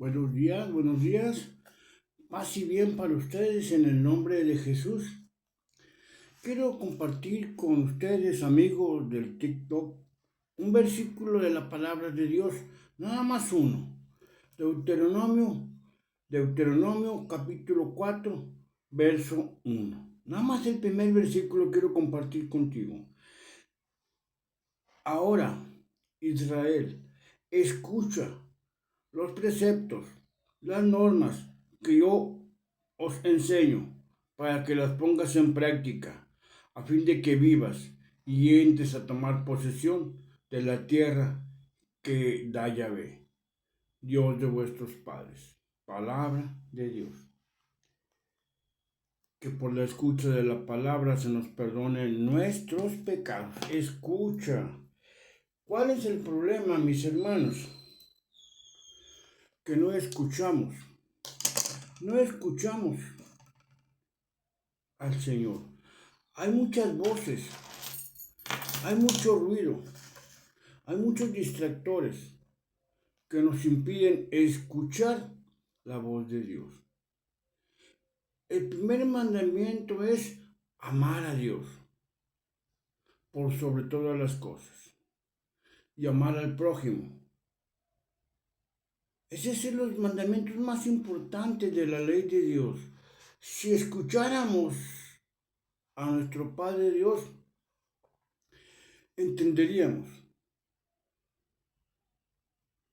Buenos días. Paz y bien para ustedes en el nombre de Jesús. Quiero compartir con ustedes, amigos del TikTok, un versículo de la palabra de Dios, nada más uno. Deuteronomio capítulo 4, verso 1. Nada más el primer versículo quiero compartir contigo. Ahora, Israel, escucha los preceptos, las normas que yo os enseño para que las pongas en práctica, a fin de que vivas y entres a tomar posesión de la tierra que da Yahvé, Dios de vuestros padres. Palabra de Dios. Que por la escucha de la palabra se nos perdonen nuestros pecados. Escucha. ¿Cuál es el problema, mis hermanos? Que no escuchamos. No escuchamos al Señor. Hay muchas voces, hay mucho ruido, hay muchos distractores que nos impiden escuchar la voz de Dios. El primer mandamiento es amar a Dios por sobre todas las cosas y amar al prójimo. Ese es uno de los mandamientos más importantes de la ley de Dios. Si escucháramos a nuestro Padre Dios, entenderíamos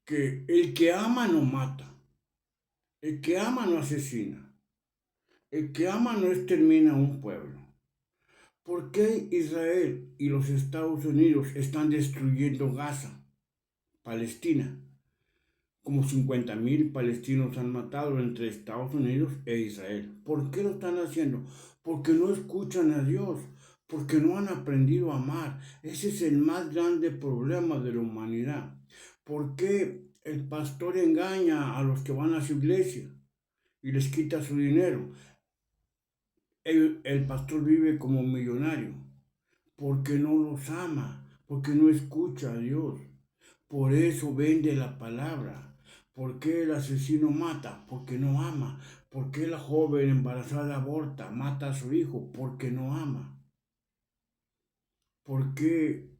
que el que ama no mata, el que ama no asesina, el que ama no extermina un pueblo. ¿Por qué Israel y los Estados Unidos están destruyendo Gaza, Palestina? Como 50,000 palestinos han matado entre Estados Unidos e Israel. ¿Por qué lo están haciendo? Porque no escuchan a Dios, porque no han aprendido a amar. Ese es el más grande problema de la humanidad. ¿Por qué el pastor engaña a los que van a su iglesia y les quita su dinero? El pastor vive como millonario porque no los ama, porque no escucha a Dios. Por eso vende la palabra. ¿Por qué el asesino mata? Porque no ama. ¿Por qué la joven embarazada aborta, mata a su hijo? Porque no ama. ¿Por qué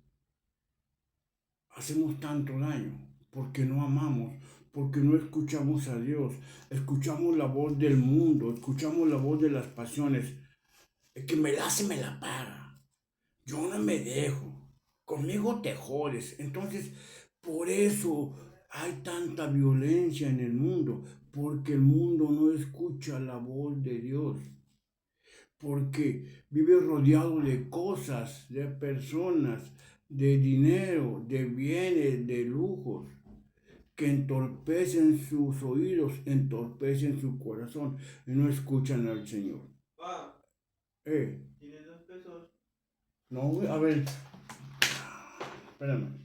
hacemos tanto daño? Porque no amamos, porque no escuchamos a Dios. Escuchamos la voz del mundo, escuchamos la voz de las pasiones. El que me la hace, me la paga. Yo no me dejo. Conmigo te jodes. Entonces, por eso hay tanta violencia en el mundo, porque el mundo no escucha la voz de Dios, porque vive rodeado de cosas, de personas, de dinero, de bienes, de lujos, que entorpecen sus oídos, entorpecen su corazón y no escuchan al Señor. ¿Tienes 2 pesos? No, a ver, espérame.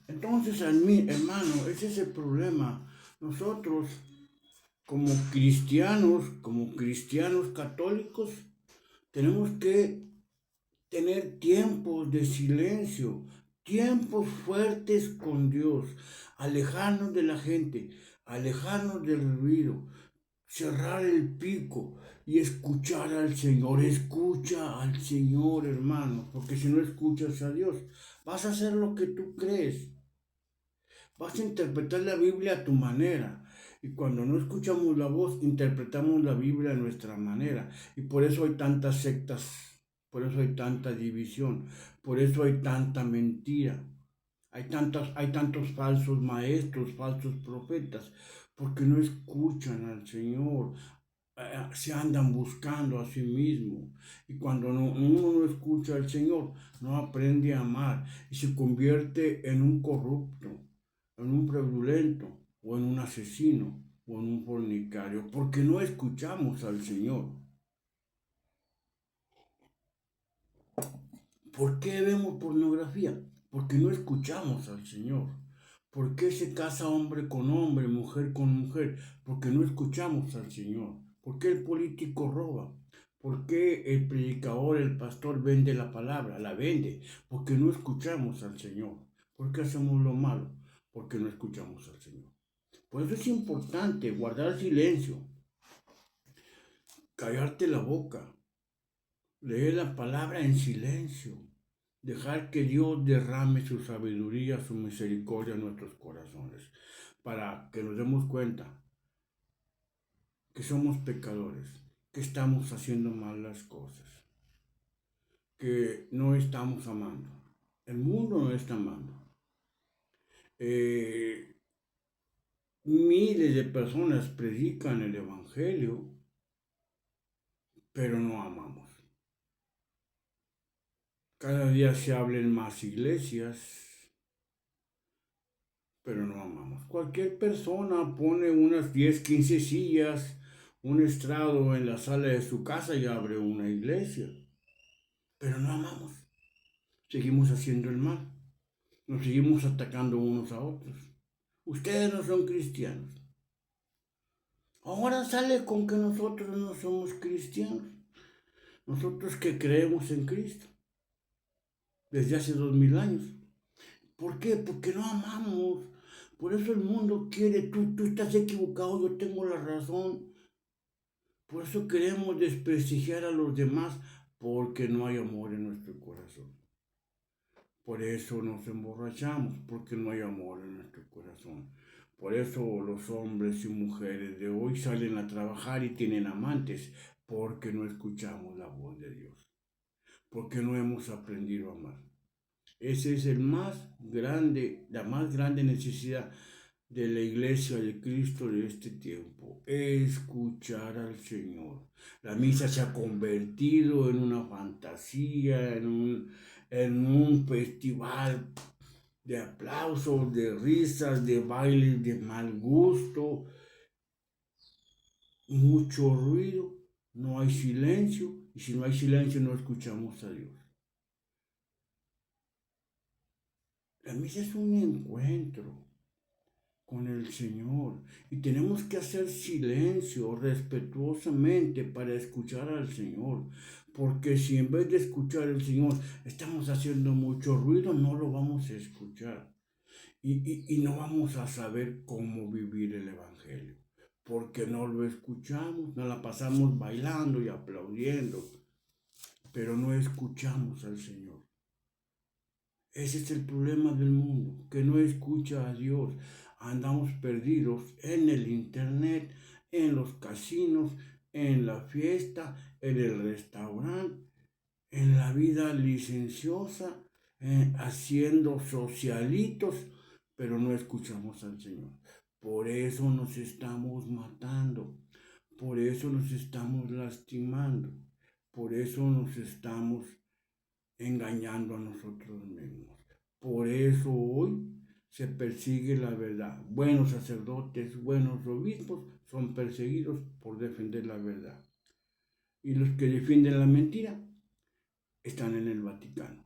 Entonces, a mí, hermano, ese es el problema. Nosotros, como cristianos católicos, tenemos que tener tiempos de silencio, tiempos fuertes con Dios, alejarnos de la gente, alejarnos del ruido, cerrar el pico y escuchar al Señor. Escucha al Señor, hermano, porque si no escuchas a Dios, vas a hacer lo que tú crees. Vas a interpretar la Biblia a tu manera. Y cuando no escuchamos la voz, interpretamos la Biblia a nuestra manera. Y por eso hay tantas sectas, por eso hay tanta división, por eso hay tanta mentira. Hay tantos falsos maestros, falsos profetas, porque no escuchan al Señor, se andan buscando a sí mismo. Y cuando uno no escucha al Señor, no aprende a amar y se convierte en un corrupto, en un fraudulento, o en un asesino, o en un fornicario, porque no escuchamos al Señor. ¿Por qué vemos pornografía? Porque no escuchamos al Señor. ¿Por qué se casa hombre con hombre, mujer con mujer? Porque no escuchamos al Señor. ¿Por qué el político roba? ¿Por qué el predicador, el pastor vende la palabra? La vende. Porque no escuchamos al Señor. ¿Por qué hacemos lo malo? Porque no escuchamos al Señor. Por eso es importante guardar silencio, callarte la boca, leer la palabra en silencio, dejar que Dios derrame su sabiduría, su misericordia en nuestros corazones, para que nos demos cuenta que somos pecadores, que estamos haciendo mal las cosas, que no estamos amando. El mundo no está amando. Eh, Miles de personas predican el Evangelio, pero no amamos. Cada día se abren más iglesias, pero no amamos. Cualquier persona pone unas 10, 15 sillas, un estrado en la sala de su casa y abre una iglesia, pero no amamos. Seguimos haciendo el mal, nos seguimos atacando unos a otros. Ustedes no son cristianos. Ahora sale con que nosotros no somos cristianos. Nosotros que creemos en Cristo desde hace 2000 años. ¿Por qué? Porque no amamos. Por eso el mundo quiere, tú estás equivocado, yo tengo la razón. Por eso queremos desprestigiar a los demás, porque no hay amor en nuestro corazón. Por eso nos emborrachamos, porque no hay amor en nuestro corazón. Por eso los hombres y mujeres de hoy salen a trabajar y tienen amantes, porque no escuchamos la voz de Dios, porque no hemos aprendido a amar. Ese es la más grande necesidad de la iglesia de Cristo de este tiempo, escuchar al Señor. La misa se ha convertido en una fantasía, en un festival de aplausos, de risas, de bailes, de mal gusto, mucho ruido, no hay silencio, y si no hay silencio no escuchamos a Dios. La misa es un encuentro con el Señor y tenemos que hacer silencio respetuosamente para escuchar al Señor, porque si en vez de escuchar al Señor estamos haciendo mucho ruido, no lo vamos a escuchar y no vamos a saber cómo vivir el Evangelio, porque no lo escuchamos, nos la pasamos bailando y aplaudiendo, pero no escuchamos al Señor. Ese es el problema del mundo, que no escucha a Dios. Andamos perdidos en el internet, en los casinos, en la fiesta, en el restaurante, en la vida licenciosa, haciendo socialitos, pero no escuchamos al Señor. Por eso nos estamos matando, por eso nos estamos lastimando, por eso nos estamos engañando a nosotros mismos. Por eso hoy se persigue la verdad. Buenos sacerdotes, buenos obispos son perseguidos por defender la verdad. Y los que defienden la mentira están en el Vaticano.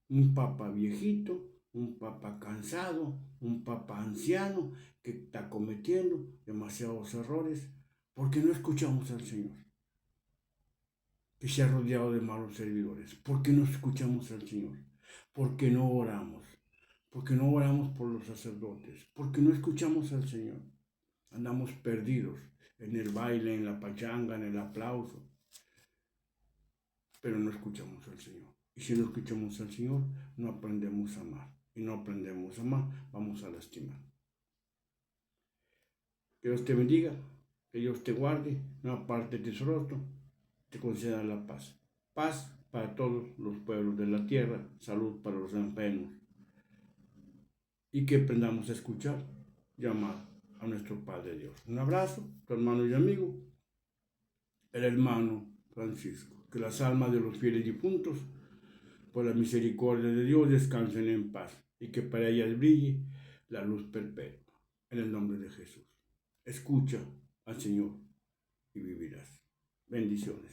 Un papa viejito, un papa cansado, un papa anciano que está cometiendo demasiados errores porque no escuchamos al Señor, que se ha rodeado de malos servidores. ¿Por qué no escuchamos al Señor? Porque no oramos. Porque no oramos por los sacerdotes. Porque no escuchamos al Señor. Andamos perdidos en el baile, en la pachanga, en el aplauso. Pero no escuchamos al Señor. Y si no escuchamos al Señor, no aprendemos a amar. Y no aprendemos a amar, vamos a lastimar. Que Dios te bendiga, que Dios te guarde, no aparte de su rostro, te conceda la paz. Paz para todos los pueblos de la tierra, salud para los enfermos. Y que aprendamos a escuchar, llamar a nuestro Padre Dios. Un abrazo, tu hermano y amigo, el hermano Francisco. Que las almas de los fieles difuntos, por la misericordia de Dios, descansen en paz y que para ellas brille la luz perpetua. En el nombre de Jesús. Escucha al Señor y vivirás. Bendiciones.